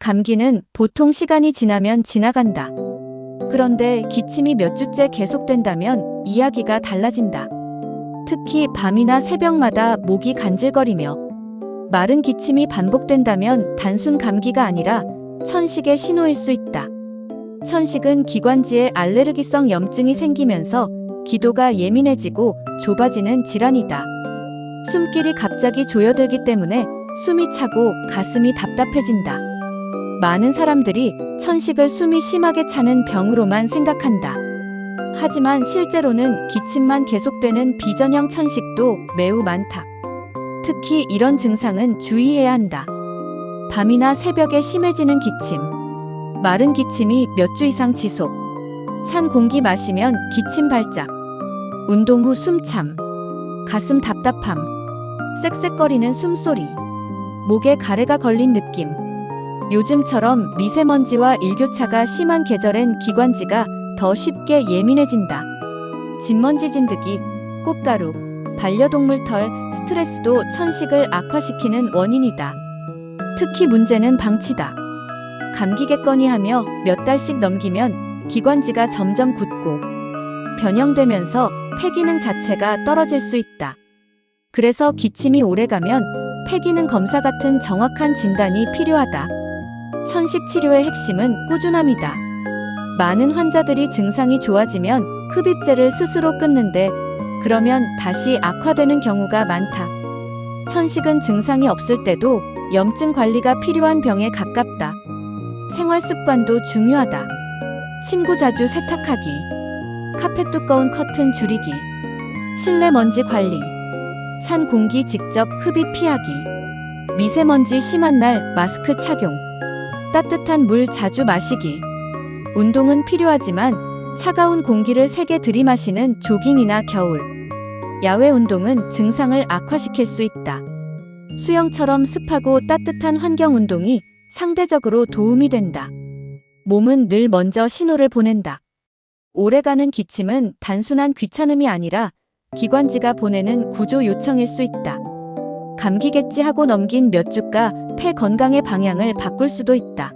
감기는 보통 시간이 지나면 지나간다. 그런데 기침이 몇 주째 계속된다면 이야기가 달라진다. 특히 밤이나 새벽마다 목이 간질거리며 마른 기침이 반복된다면 단순 감기가 아니라 천식의 신호일 수 있다. 천식은 기관지에 알레르기성 염증이 생기면서 기도가 예민해지고 좁아지는 질환이다. 숨길이 갑자기 조여들기 때문에 숨이 차고 가슴이 답답해진다. 많은 사람들이 천식을 숨이 심하게 차는 병으로만 생각한다. 하지만 실제로는 기침만 계속되는 비전형 천식도 매우 많다. 특히 이런 증상은 주의해야 한다. 밤이나 새벽에 심해지는 기침, 마른 기침이 몇 주 이상 지속, 찬 공기 마시면 기침 발작, 운동 후 숨참, 가슴 답답함, 쌕쌕거리는 숨소리, 목에 가래가 걸린 느낌. 요즘처럼 미세먼지와 일교차가 심한 계절엔 기관지가 더 쉽게 예민해진다. 진먼지 진드기, 꽃가루, 반려동물 털, 스트레스도 천식을 악화시키는 원인이다. 특히 문제는 방치다. 감기겠거니 하며 몇 달씩 넘기면 기관지가 점점 굳고 변형되면서 폐기능 자체가 떨어질 수 있다. 그래서 기침이 오래가면 폐기능 검사 같은 정확한 진단이 필요하다. 천식 치료의 핵심은 꾸준함이다. 많은 환자들이 증상이 좋아지면 흡입제를 스스로 끊는데 그러면 다시 악화되는 경우가 많다. 천식은 증상이 없을 때도 염증 관리가 필요한 병에 가깝다. 생활 습관도 중요하다. 침구 자주 세탁하기, 카펫 두꺼운 커튼 줄이기, 실내 먼지 관리, 찬 공기 직접 흡입 피하기, 미세먼지 심한 날 마스크 착용, 따뜻한 물 자주 마시기. 운동은 필요하지만 차가운 공기를 세게 들이마시는 조깅이나 겨울, 야외 운동은 증상을 악화시킬 수 있다. 수영처럼 습하고 따뜻한 환경 운동이 상대적으로 도움이 된다. 몸은 늘 먼저 신호를 보낸다. 오래가는 기침은 단순한 귀찮음이 아니라 기관지가 보내는 구조 요청일 수 있다. 감기겠지 하고 넘긴 몇 주가 폐 건강의 방향을 바꿀 수도 있다.